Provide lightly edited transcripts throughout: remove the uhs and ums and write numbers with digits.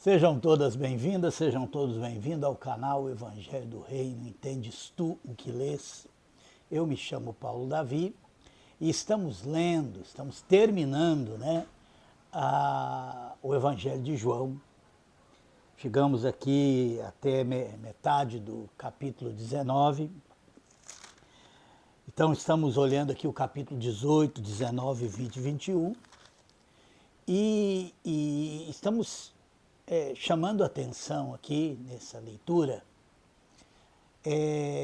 Sejam todas bem-vindas, sejam todos bem-vindos ao canal Evangelho do Reino, Entendes Tu o que lês? Eu me chamo Paulo Davi e estamos terminando o Evangelho de João. Chegamos aqui até metade do capítulo 19. Então estamos olhando aqui o capítulo 18, 19, 20 e 21 e estamos chamando a atenção aqui nessa leitura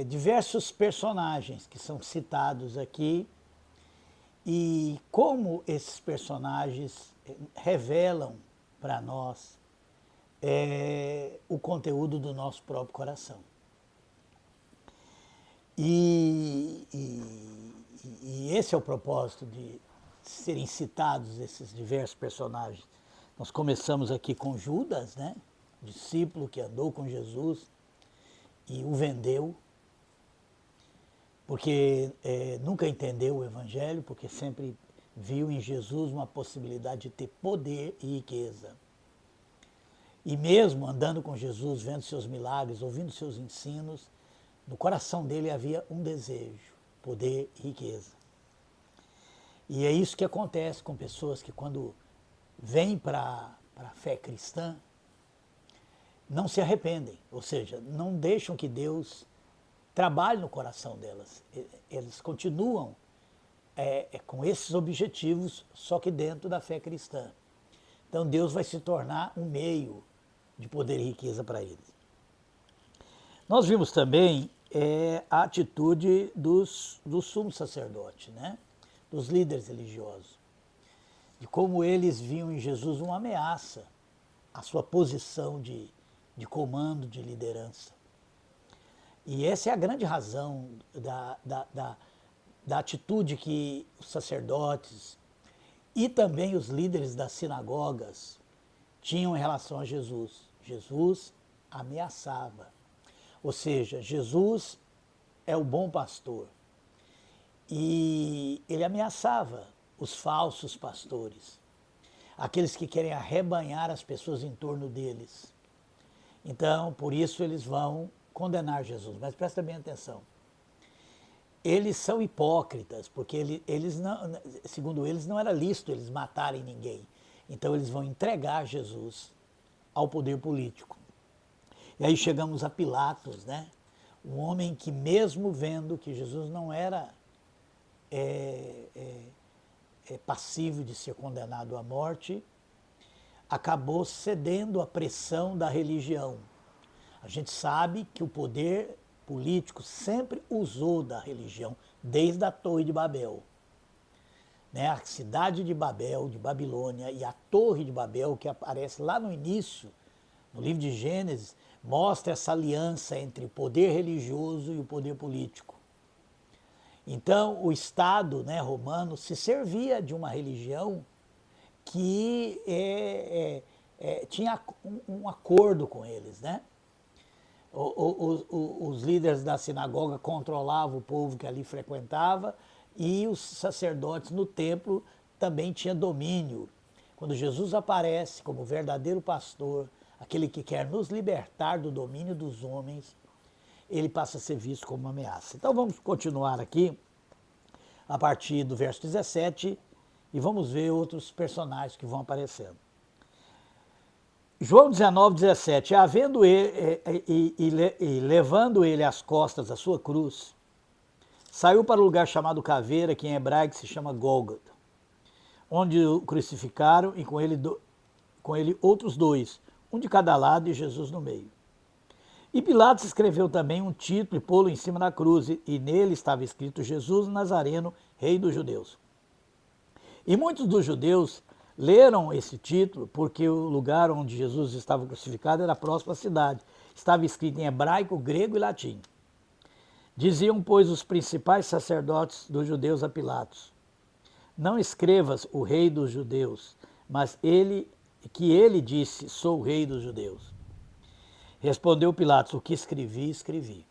diversos personagens que são citados aqui e como esses personagens revelam para nós o conteúdo do nosso próprio coração. E esse é o propósito de serem citados esses diversos personagens. Nós começamos aqui com Judas, discípulo que andou com Jesus e o vendeu, porque nunca entendeu o Evangelho, porque sempre viu em Jesus uma possibilidade de ter poder e riqueza. E mesmo andando com Jesus, vendo seus milagres, ouvindo seus ensinos, no coração dele havia um desejo, poder e riqueza. E é isso que acontece com pessoas que quando vêm para a fé cristã, não se arrependem, ou seja, não deixam que Deus trabalhe no coração delas. Eles continuam com esses objetivos, só que dentro da fé cristã. Então Deus vai se tornar um meio de poder e riqueza para eles. Nós vimos também a atitude do sumo sacerdote, dos líderes religiosos, de como eles viam em Jesus uma ameaça à sua posição de comando, de liderança. E essa é a grande razão da atitude que os sacerdotes e também os líderes das sinagogas tinham em relação a Jesus. Jesus ameaçava. Ou seja, Jesus é o bom pastor. E ele ameaçava os falsos pastores, aqueles que querem arrebanhar as pessoas em torno deles. Então, por isso eles vão condenar Jesus. Mas presta bem atenção. Eles são hipócritas, porque segundo eles, não era lícito eles matarem ninguém. Então eles vão entregar Jesus ao poder político. E aí chegamos a Pilatos, um homem que mesmo vendo que Jesus não era passível de ser condenado à morte, acabou cedendo à pressão da religião. A gente sabe que o poder político sempre usou da religião, desde a Torre de Babel. A cidade de Babel, de Babilônia, e a Torre de Babel, que aparece lá no início, no livro de Gênesis, mostra essa aliança entre o poder religioso e o poder político. Então, o Estado romano se servia de uma religião que tinha um acordo com eles. Os líderes da sinagoga controlavam o povo que ali frequentava e os sacerdotes no templo também tinham domínio. Quando Jesus aparece como verdadeiro pastor, aquele que quer nos libertar do domínio dos homens, ele passa a ser visto como uma ameaça. Então vamos continuar aqui, a partir do verso 17, e vamos ver outros personagens que vão aparecendo. João 19, 17. Havendo ele, e levando ele às costas a sua cruz, saiu para o lugar chamado Caveira, que em hebraico se chama Gólgota, onde o crucificaram e com ele outros dois, um de cada lado e Jesus no meio. E Pilatos escreveu também um título e pô-lo em cima da cruz, e nele estava escrito Jesus Nazareno, Rei dos Judeus. E muitos dos judeus leram esse título porque o lugar onde Jesus estava crucificado era próximo à cidade. Estava escrito em hebraico, grego e latim. Diziam, pois, os principais sacerdotes dos judeus a Pilatos: não escrevas o Rei dos Judeus, mas ele disse, sou o Rei dos Judeus. Respondeu Pilatos, o que escrevi, escrevi.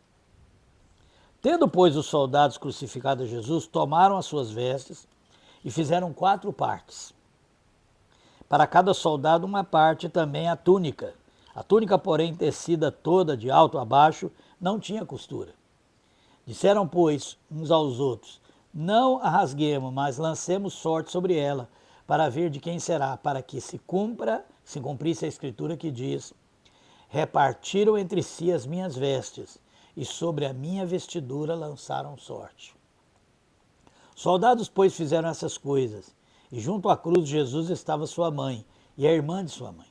Tendo, pois, os soldados crucificado a Jesus, tomaram as suas vestes e fizeram 4 partes. para cada soldado uma parte também a túnica. A túnica, porém, tecida toda de alto a baixo, não tinha costura. Disseram, pois, uns aos outros, não a rasguemos, mas lancemos sorte sobre ela, para ver de quem será, para que se cumprisse a escritura que diz, repartiram entre si as minhas vestes, e sobre a minha vestidura lançaram sorte. Soldados, pois, fizeram essas coisas, e junto à cruz de Jesus estava sua mãe, e a irmã de sua mãe,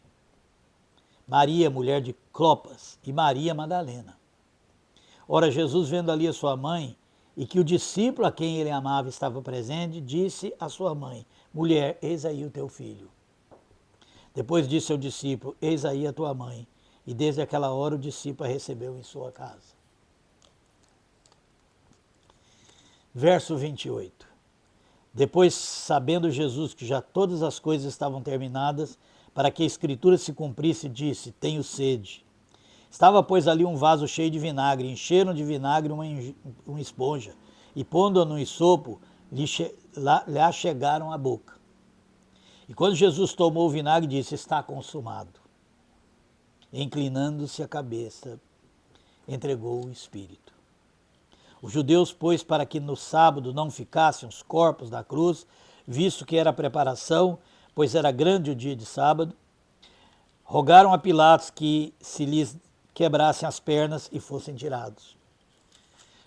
Maria, mulher de Clopas, e Maria Madalena. Ora, Jesus, vendo ali a sua mãe, e que o discípulo a quem ele amava estava presente, disse à sua mãe, mulher, eis aí o teu filho. Depois disse ao discípulo, eis aí a tua mãe. E desde aquela hora o discípulo a recebeu em sua casa. Verso 28. Depois, sabendo Jesus que já todas as coisas estavam terminadas, para que a escritura se cumprisse, disse, tenho sede. Estava, pois, ali um vaso cheio de vinagre, encheram de vinagre uma esponja, e pondo-a no ensopo, lhe achegaram a boca. E quando Jesus tomou o vinagre, disse, está consumado. Inclinando-se a cabeça, entregou o Espírito. Os judeus, pois, para que no sábado não ficassem os corpos da cruz, visto que era a preparação, pois era grande o dia de sábado, rogaram a Pilatos que se lhes quebrassem as pernas e fossem tirados.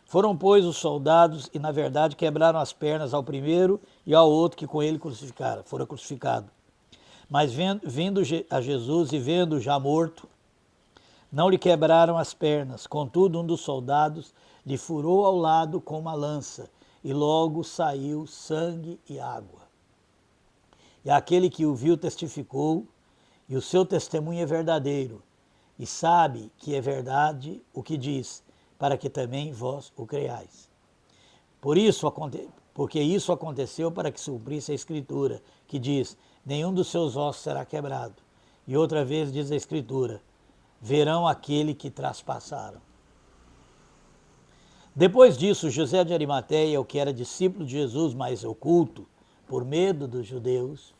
Foram, pois, os soldados e, na verdade, quebraram as pernas ao primeiro e ao outro que com ele fora crucificado. Mas vindo a Jesus e vendo já morto, não lhe quebraram as pernas. Contudo, um dos soldados lhe furou ao lado com uma lança, e logo saiu sangue e água. E aquele que o viu testificou, e o seu testemunho é verdadeiro, e sabe que é verdade o que diz, para que também vós o creiais. Porque isso aconteceu para que se cumprisse a Escritura, que diz, nenhum dos seus ossos será quebrado. E outra vez diz a Escritura, verão aquele que traspassaram. Depois disso, José de Arimateia, o que era discípulo de Jesus, mas oculto, por medo dos judeus,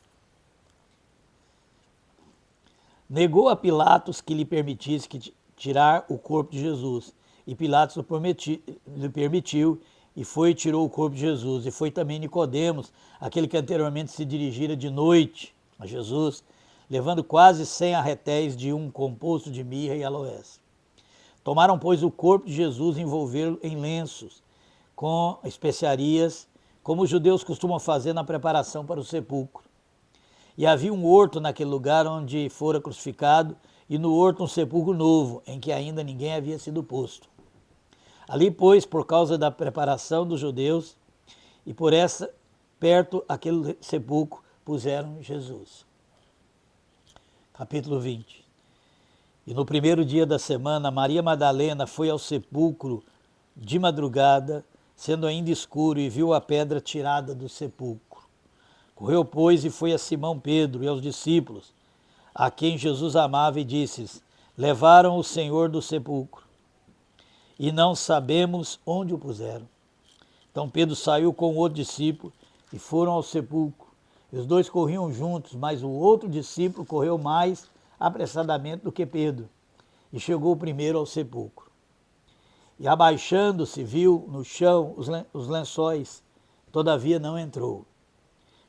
negou a Pilatos que lhe permitisse tirar o corpo de Jesus. E Pilatos lhe permitiu, e foi e tirou o corpo de Jesus. E foi também Nicodemos, aquele que anteriormente se dirigira de noite a Jesus, levando quase 100 arretéis de um composto de mirra e aloés. Tomaram, pois, o corpo de Jesus e envolveram em lenços, com especiarias, como os judeus costumam fazer na preparação para o sepulcro. E havia um horto naquele lugar onde fora crucificado, e no horto um sepulcro novo, em que ainda ninguém havia sido posto. Ali, pois, por causa da preparação dos judeus, e por essa, perto aquele sepulcro, puseram Jesus. Capítulo 20. E no primeiro dia da semana, Maria Madalena foi ao sepulcro de madrugada, sendo ainda escuro, e viu a pedra tirada do sepulcro. Correu, pois, e foi a Simão Pedro e aos discípulos, a quem Jesus amava, e disse-lhes, levaram o Senhor do sepulcro, e não sabemos onde o puseram. Então Pedro saiu com o outro discípulo, e foram ao sepulcro. E os dois corriam juntos, mas o outro discípulo correu mais apressadamente do que Pedro, e chegou primeiro ao sepulcro. E abaixando-se, viu no chão os lençóis, todavia não entrou.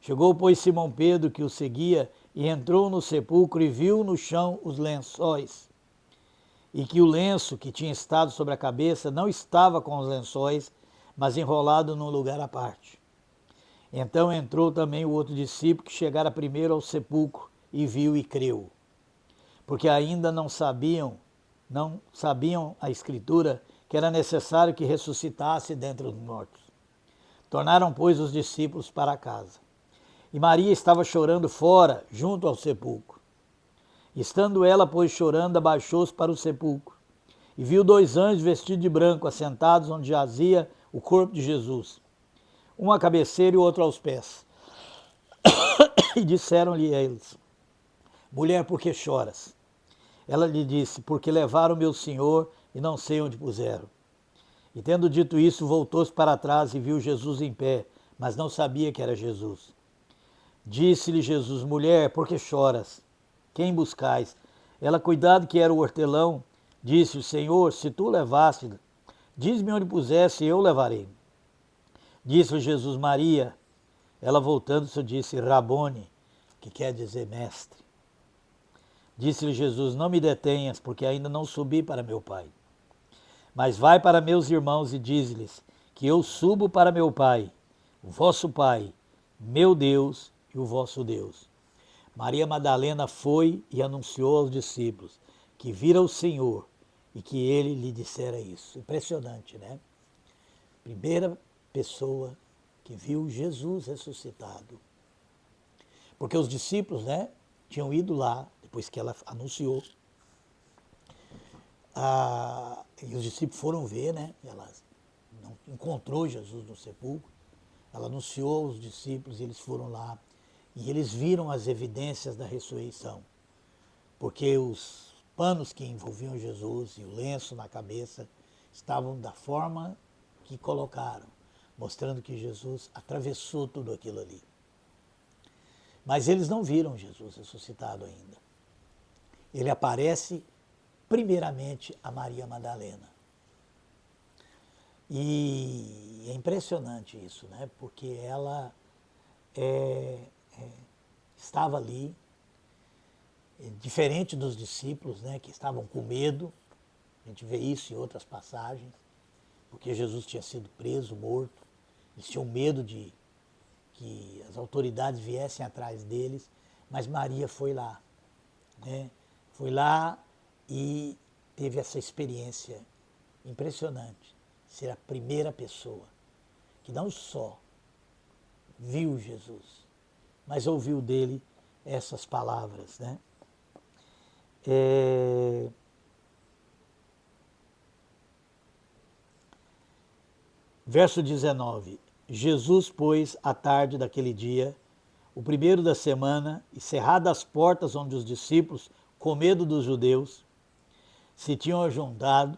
Chegou, pois, Simão Pedro, que o seguia, e entrou no sepulcro e viu no chão os lençóis, e que o lenço que tinha estado sobre a cabeça não estava com os lençóis, mas enrolado num lugar à parte. Então entrou também o outro discípulo, que chegara primeiro ao sepulcro, e viu e creu. Porque ainda não sabiam a Escritura, que era necessário que ressuscitasse dentre os mortos. Tornaram, pois, os discípulos para casa. E Maria estava chorando fora, junto ao sepulcro. Estando ela, pois, chorando, abaixou-se para o sepulcro, e viu 2 anjos vestidos de branco, assentados onde jazia o corpo de Jesus, um à cabeceira e o outro aos pés. E disseram-lhe eles, mulher, por que choras? Ela lhe disse, porque levaram meu Senhor e não sei onde puseram. E tendo dito isso, voltou-se para trás e viu Jesus em pé, mas não sabia que era Jesus. Disse-lhe Jesus: mulher, por que choras? Quem buscais? Ela, cuidado que era o hortelão, disse: o Senhor, se tu levaste, diz-me onde pusesse e eu levarei. Disse-lhe Jesus: Maria. Ela, voltando-se, disse: Rabone, que quer dizer mestre. Disse-lhe Jesus: não me detenhas, porque ainda não subi para meu Pai. Mas vai para meus irmãos e diz-lhes que eu subo para meu Pai, o vosso Pai, meu Deus e o vosso Deus. Maria Madalena foi e anunciou aos discípulos que vira o Senhor e que ele lhe dissera isso. Impressionante, né? Primeira pessoa que viu Jesus ressuscitado. Porque os discípulos, né, tinham ido lá, depois que ela anunciou. E os discípulos foram ver, né? Ela não encontrou Jesus no sepulcro. Ela anunciou aos discípulos e eles foram lá. E eles viram as evidências da ressurreição. Porque os panos que envolviam Jesus e o lenço na cabeça estavam da forma que colocaram, mostrando que Jesus atravessou tudo aquilo ali. Mas eles não viram Jesus ressuscitado ainda. Ele aparece primeiramente a Maria Madalena. E é impressionante isso, né? Porque ela estava ali, diferente dos discípulos, né, que estavam com medo. A gente vê isso em outras passagens, porque Jesus tinha sido preso, morto. Eles tinham medo de que as autoridades viessem atrás deles, mas Maria foi lá, né? Foi lá e teve essa experiência impressionante, ser a primeira pessoa que não só viu Jesus, mas ouviu dele essas palavras, né? Verso 19. Jesus, pois, à tarde daquele dia, o primeiro da semana, e cerradas as portas onde os discípulos, com medo dos judeus, se tinham ajuntado,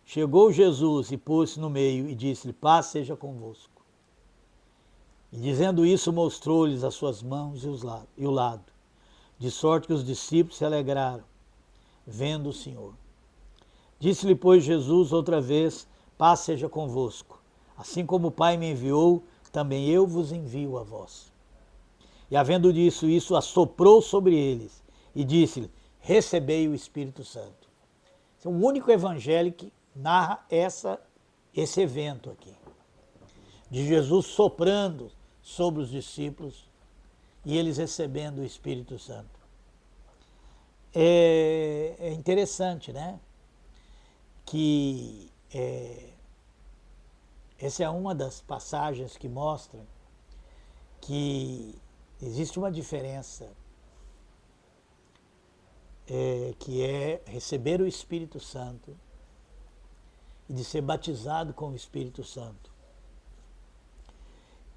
chegou Jesus e pôs-se no meio e disse-lhe: paz seja convosco. E dizendo isso, mostrou-lhes as suas mãos e o lado, de sorte que os discípulos se alegraram, vendo o Senhor. Disse-lhe, pois, Jesus outra vez: paz seja convosco. Assim como o Pai me enviou, também eu vos envio a vós. E havendo dito isso, assoprou sobre eles e disse-lhe: recebei o Espírito Santo. Esse é o único evangelho que narra esse evento aqui, de Jesus soprando sobre os discípulos e eles recebendo o Espírito Santo. É interessante, né? Que essa é uma das passagens que mostra que existe uma diferença, que é receber o Espírito Santo e de ser batizado com o Espírito Santo.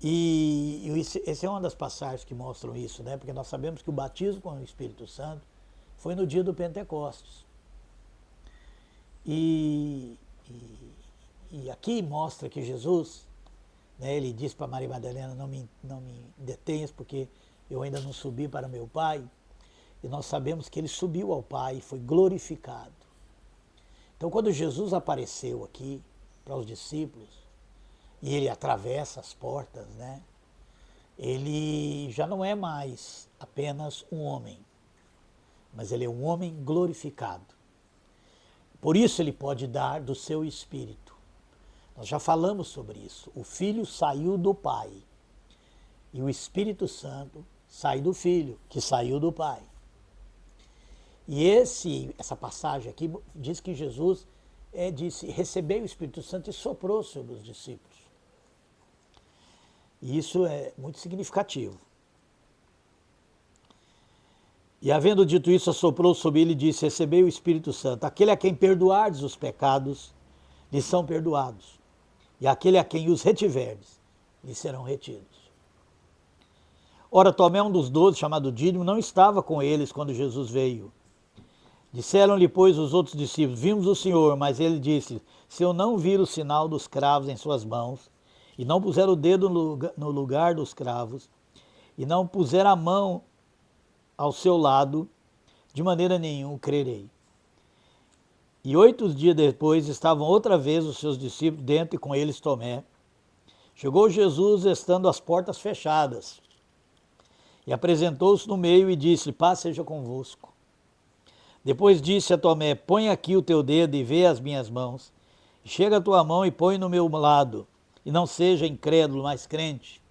E essa é uma das passagens que mostram isso, né? Porque nós sabemos que o batismo com o Espírito Santo foi no dia do Pentecostes. E aqui mostra que Jesus, né, ele disse para Maria Madalena: não me detenhas, porque eu ainda não subi para meu Pai. E nós sabemos que ele subiu ao Pai e foi glorificado. Então, quando Jesus apareceu aqui para os discípulos, e ele atravessa as portas, né, ele já não é mais apenas um homem, mas ele é um homem glorificado. Por isso ele pode dar do seu Espírito. Nós já falamos sobre isso. O Filho saiu do Pai e o Espírito Santo sai do Filho, que saiu do Pai. E essa passagem aqui diz que Jesus disse: recebei o Espírito Santo, e soprou sobre os discípulos. E isso é muito significativo. E havendo dito isso, assoprou sobre ele e disse: recebei o Espírito Santo. Aquele a quem perdoardes os pecados, lhes são perdoados. E aquele a quem os retiverdes, lhes serão retidos. Ora, Tomé, um dos 12, chamado Dídimo, não estava com eles quando Jesus veio. Disseram-lhe, pois, os outros discípulos: vimos o Senhor. Mas ele disse: se eu não vir o sinal dos cravos em suas mãos, e não puser o dedo no lugar dos cravos, e não puser a mão ao seu lado, de maneira nenhuma crerei. E 8 dias depois estavam outra vez os seus discípulos dentro e com eles Tomé. Chegou Jesus estando as portas fechadas e apresentou-se no meio e disse: paz seja convosco. Depois disse a Tomé: põe aqui o teu dedo e vê as minhas mãos. Chega a tua mão e põe no meu lado, e não seja incrédulo, mas crente.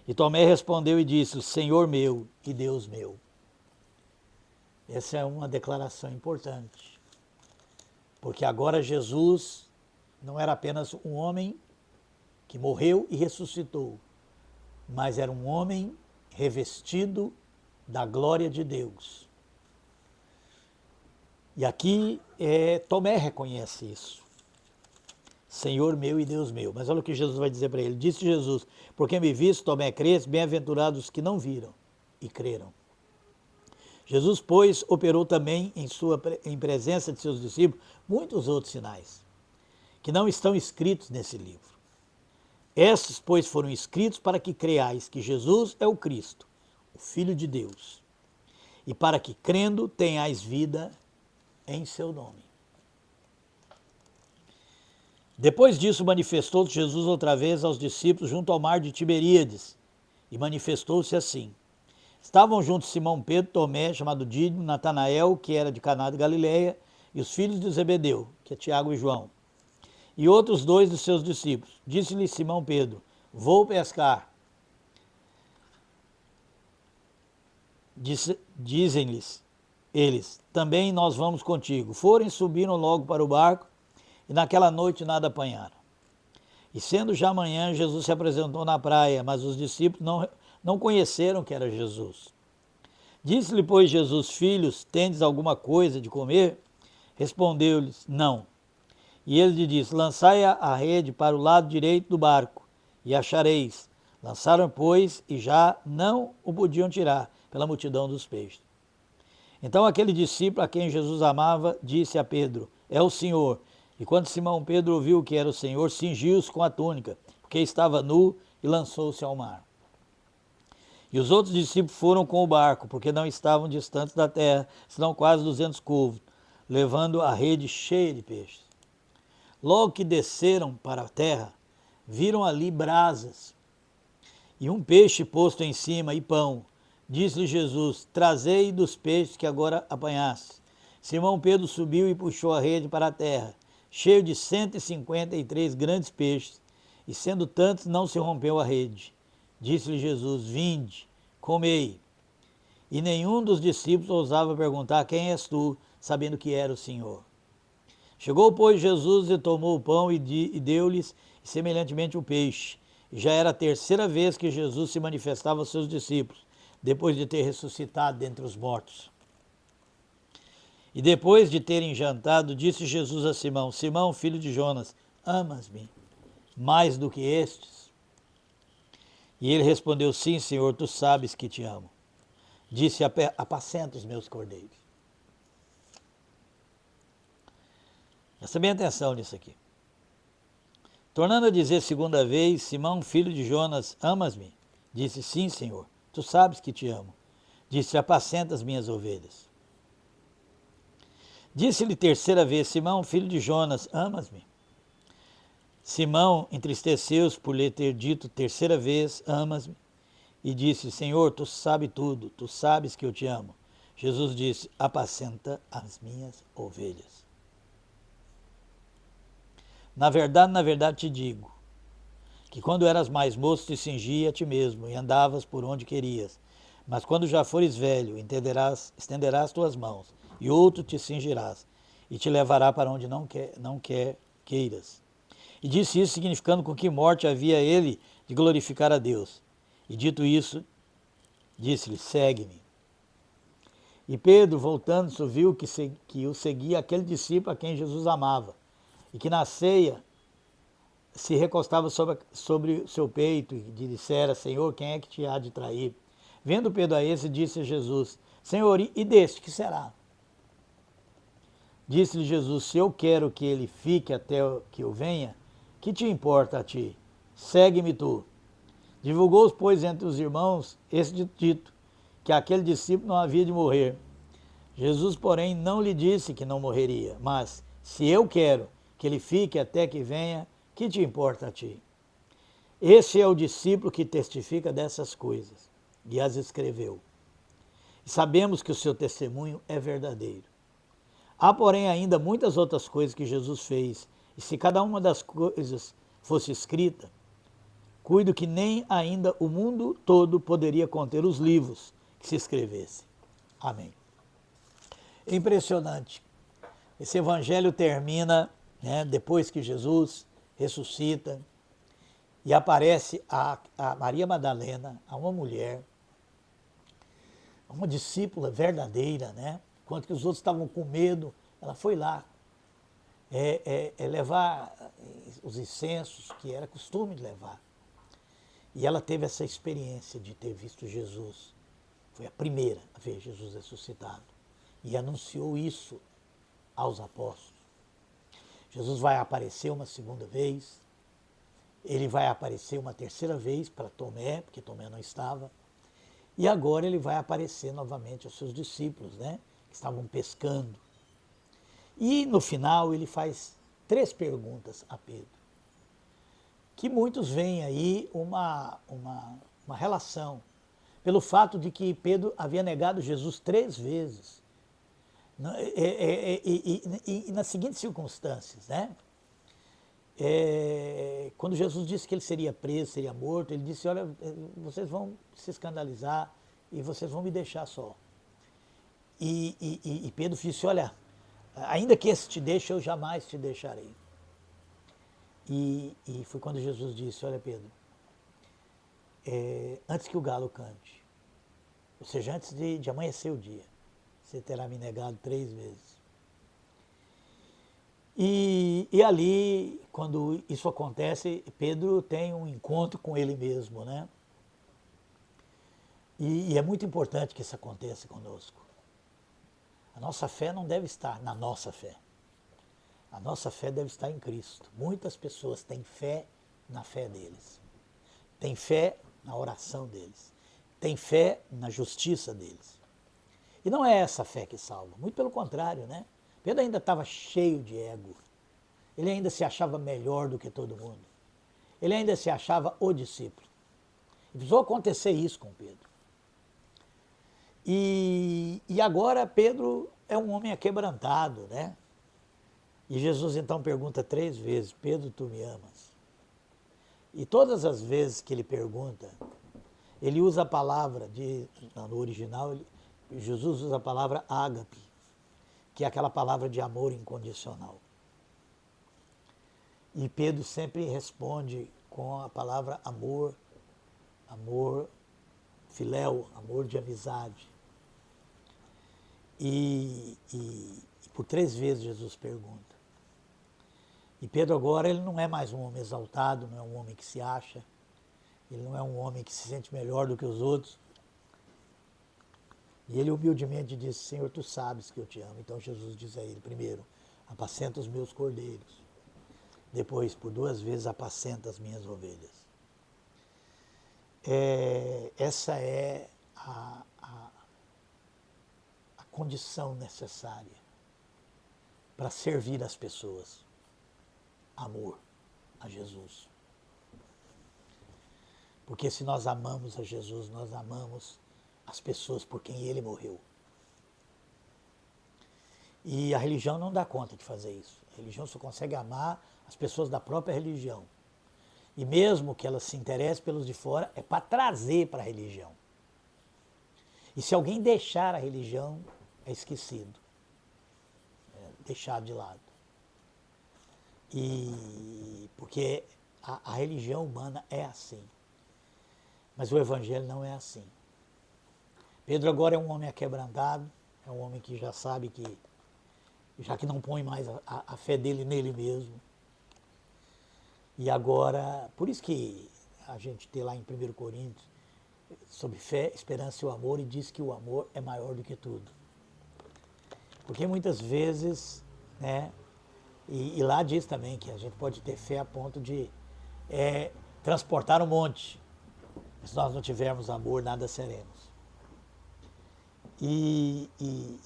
E Tomé respondeu e disse: Senhor meu e Deus meu. Essa é uma declaração importante, porque agora Jesus não era apenas um homem que morreu e ressuscitou, mas era um homem revestido da glória de Deus. E aqui Tomé reconhece isso. Senhor meu e Deus meu. Mas olha o que Jesus vai dizer para ele. Disse Jesus: porque me viste, Tomé, creste, bem-aventurados os que não viram e creram. Jesus, pois, operou também em presença de seus discípulos muitos outros sinais, que não estão escritos nesse livro. Estes, pois, foram escritos para que creais que Jesus é o Cristo, o Filho de Deus, e para que, crendo, tenhais vida em seu nome. Depois disso, manifestou-se Jesus outra vez aos discípulos junto ao mar de Tiberíades, e manifestou-se assim. Estavam juntos Simão Pedro, Tomé, chamado Dídimo, Natanael, que era de Caná de Galileia, e os filhos de Zebedeu, que é Tiago e João, e outros 2 dos seus discípulos. Disse-lhe Simão Pedro: vou pescar. Dizem-lhes eles: também nós vamos contigo. Foram e subiram logo para o barco, e naquela noite nada apanharam. E sendo já manhã, Jesus se apresentou na praia, mas os discípulos não conheceram que era Jesus. Disse-lhe, pois, Jesus: filhos, tendes alguma coisa de comer? Respondeu-lhes: não. E ele lhe disse: lançai a rede para o lado direito do barco, e achareis. Lançaram, pois, e já não o podiam tirar, pela multidão dos peixes. Então aquele discípulo a quem Jesus amava disse a Pedro: é o Senhor. E quando Simão Pedro ouviu que era o Senhor, cingiu-se com a túnica, porque estava nu, e lançou-se ao mar. E os outros discípulos foram com o barco, porque não estavam distantes da terra, senão quase 200 côvados, levando a rede cheia de peixes. Logo que desceram para a terra, viram ali brasas e um peixe posto em cima e pão. Disse-lhe Jesus: trazei dos peixes que agora apanhaste. Simão Pedro subiu e puxou a rede para a terra, cheio de 153 grandes peixes, e sendo tantos não se rompeu a rede. Disse-lhe Jesus: vinde, comei. E nenhum dos discípulos ousava perguntar: quem és tu, sabendo que era o Senhor. Chegou, pois, Jesus e tomou o pão e deu-lhes semelhantemente o peixe. E já era a terceira vez que Jesus se manifestava aos seus discípulos, depois de ter ressuscitado dentre os mortos. E depois de terem jantado, disse Jesus a Simão: Simão, filho de Jonas, amas-me mais do que estes? E ele respondeu: sim, Senhor, tu sabes que te amo. Disse: apacenta os meus cordeiros. Presta bem atenção nisso aqui. Tornando a dizer segunda vez: Simão, filho de Jonas, amas-me? Disse: sim, Senhor, tu sabes que te amo. Disse: apacenta as minhas ovelhas. Disse-lhe terceira vez: Simão, filho de Jonas, amas-me? Simão entristeceu-se por lhe ter dito terceira vez: amas-me? E disse: Senhor, tu sabes tudo, tu sabes que eu te amo. Jesus disse: apacenta as minhas ovelhas. Na verdade te digo, que quando eras mais moço te cingia a ti mesmo e andavas por onde querias. Mas quando já fores velho, estenderás tuas mãos, e outro te cingirás, e te levará para onde não queiras. E disse isso, significando com que morte havia ele de glorificar a Deus. E dito isso, disse-lhe: segue-me. E Pedro, voltando-se, viu que o seguia aquele discípulo a quem Jesus amava, e que na ceia se recostava sobre o seu peito e dissera: Senhor, quem é que te há de trair? Vendo Pedro a esse, disse a Jesus: Senhor, e deste que será? Disse-lhe Jesus: se eu quero que ele fique até que eu venha, que te importa a ti? Segue-me tu. Divulgou-os, pois, entre os irmãos esse dito, que aquele discípulo não havia de morrer. Jesus, porém, não lhe disse que não morreria, mas, se eu quero que ele fique até que venha, que te importa a ti? Esse é o discípulo que testifica dessas coisas, e as escreveu. E sabemos que o seu testemunho é verdadeiro. Há, porém, ainda muitas outras coisas que Jesus fez, e se cada uma das coisas fosse escrita, cuido que nem ainda o mundo todo poderia conter os livros que se escrevessem. Amém. Impressionante. Esse evangelho termina, né, depois que Jesus ressuscita e aparece a Maria Madalena, a uma mulher, uma discípula verdadeira, né? Enquanto que os outros estavam com medo, ela foi lá levar os incensos que era costume de levar. E ela teve essa experiência de ter visto Jesus. Foi a primeira a ver Jesus ressuscitado. E anunciou isso aos apóstolos. Jesus vai aparecer uma segunda vez. Ele vai aparecer uma terceira vez para Tomé, porque Tomé não estava. E agora ele vai aparecer novamente aos seus discípulos, né, que estavam pescando. E no final ele faz 3 perguntas a Pedro, que muitos veem aí uma relação, pelo fato de que Pedro havia negado Jesus 3 vezes. E nas seguintes circunstâncias, né? Quando Jesus disse que ele seria preso, seria morto, ele disse, olha, vocês vão se escandalizar e vocês vão me deixar só. E Pedro disse, olha, ainda que esse te deixe, eu jamais te deixarei. E foi quando Jesus disse, olha Pedro, antes que o galo cante, ou seja, antes de amanhecer o dia, você terá me negado 3 vezes. E ali, quando isso acontece, Pedro tem um encontro com ele mesmo, né? E é muito importante que isso aconteça conosco. A nossa fé não deve estar na nossa fé. A nossa fé deve estar em Cristo. Muitas pessoas têm fé na fé deles. Têm fé na oração deles. Têm fé na justiça deles. E não é essa fé que salva. Muito pelo contrário, né? Pedro ainda estava cheio de ego. Ele ainda se achava melhor do que todo mundo. Ele ainda se achava o discípulo. E precisou acontecer isso com Pedro. E agora Pedro é um homem aquebrantado, né? E Jesus então pergunta 3 vezes, Pedro, tu me amas? E todas as vezes que ele pergunta, ele usa a palavra, no original, Jesus usa a palavra ágape, que é aquela palavra de amor incondicional. E Pedro sempre responde com a palavra amor, amor filéu, amor de amizade. E por 3 vezes Jesus pergunta. E Pedro agora ele não é mais um homem exaltado, não é um homem que se acha, ele não é um homem que se sente melhor do que os outros. E ele humildemente diz, Senhor, tu sabes que eu te amo. Então Jesus diz a ele, primeiro, apacenta os meus cordeiros. Depois, por 2 vezes, apacenta as minhas ovelhas. Essa é a condição necessária para servir as pessoas. Amor a Jesus. Porque se nós amamos a Jesus, nós amamos as pessoas por quem ele morreu. E a religião não dá conta de fazer isso. A religião só consegue amar as pessoas da própria religião. E mesmo que elas se interessem pelos de fora, é para trazer para a religião. E se alguém deixar a religião, é esquecido. É deixado de lado. Porque a religião humana é assim. Mas o evangelho não é assim. Pedro agora é um homem aquebrantado, é um homem que já sabe que, já que não põe mais a fé dele nele mesmo. E agora, por isso que a gente tem lá em 1 Coríntios, sobre fé, esperança e o amor, e diz que o amor é maior do que tudo. Porque muitas vezes, né, e lá diz também que a gente pode ter fé a ponto de transportar um monte. Se nós não tivermos amor, nada seremos. E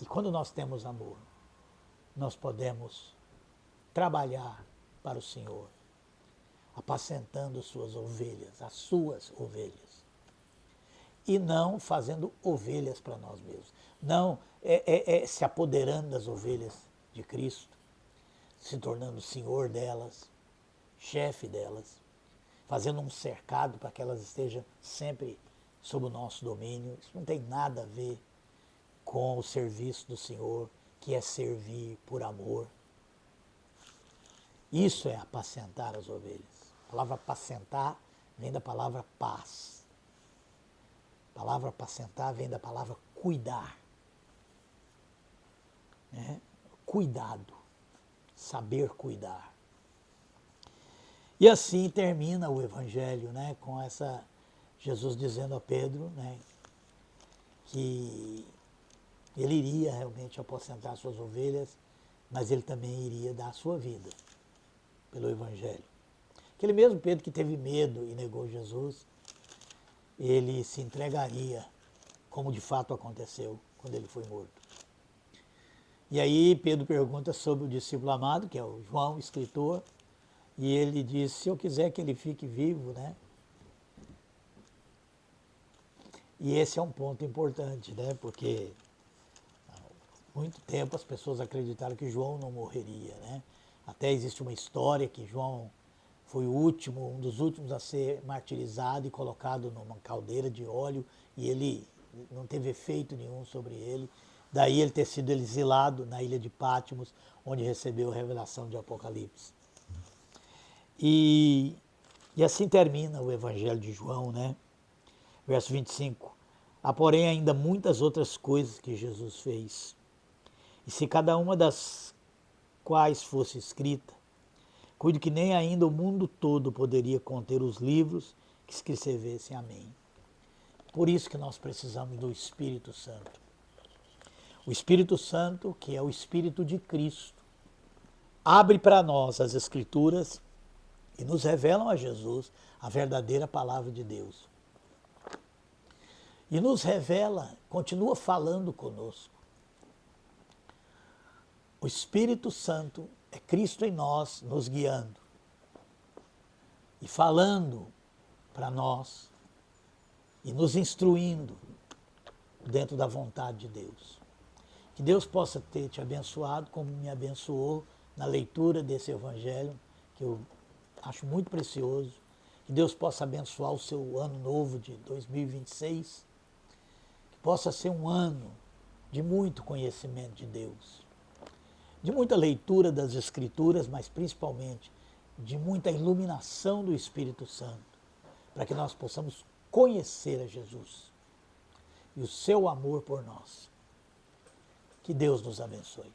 quando nós temos amor, nós podemos trabalhar para o Senhor, apacentando suas ovelhas, as suas ovelhas. E não fazendo ovelhas para nós mesmos. Não se apoderando das ovelhas de Cristo, se tornando senhor delas, chefe delas, fazendo um cercado para que elas estejam sempre sob o nosso domínio. Isso não tem nada a ver com o serviço do Senhor, que é servir por amor. Isso é apacentar as ovelhas. A palavra apacentar vem da palavra paz. A palavra apacentar vem da palavra cuidar. Cuidado, saber cuidar. E assim termina o Evangelho, com essa Jesus dizendo a Pedro, que ele iria realmente aposentar suas ovelhas, mas ele também iria dar a sua vida pelo Evangelho. Aquele mesmo Pedro que teve medo e negou Jesus, ele se entregaria, como de fato aconteceu quando ele foi morto. E aí Pedro pergunta sobre o discípulo amado, que é o João, escritor, e ele diz, se eu quiser que ele fique vivo, E esse é um ponto importante, porque há muito tempo as pessoas acreditaram que João não morreria, Até existe uma história que João foi um dos últimos a ser martirizado e colocado numa caldeira de óleo, e ele não teve efeito nenhum sobre ele. Daí ele ter sido exilado na ilha de Patmos, onde recebeu a revelação de Apocalipse. E assim termina o Evangelho de João, Verso 25. Há, porém, ainda muitas outras coisas que Jesus fez. E se cada uma das quais fosse escrita, cuido que nem ainda o mundo todo poderia conter os livros que se escrevessem. Amém. Por isso que nós precisamos do Espírito Santo. O Espírito Santo, que é o Espírito de Cristo, abre para nós as Escrituras e nos revelam a Jesus, a verdadeira palavra de Deus. E nos revela, continua falando conosco. O Espírito Santo é Cristo em nós, nos guiando e falando para nós e nos instruindo dentro da vontade de Deus. Que Deus possa ter te abençoado como me abençoou na leitura desse Evangelho, que eu acho muito precioso. Que Deus possa abençoar o seu ano novo de 2026. Que possa ser um ano de muito conhecimento de Deus. De muita leitura das Escrituras, mas principalmente de muita iluminação do Espírito Santo, para que nós possamos conhecer a Jesus e o seu amor por nós. Que Deus nos abençoe.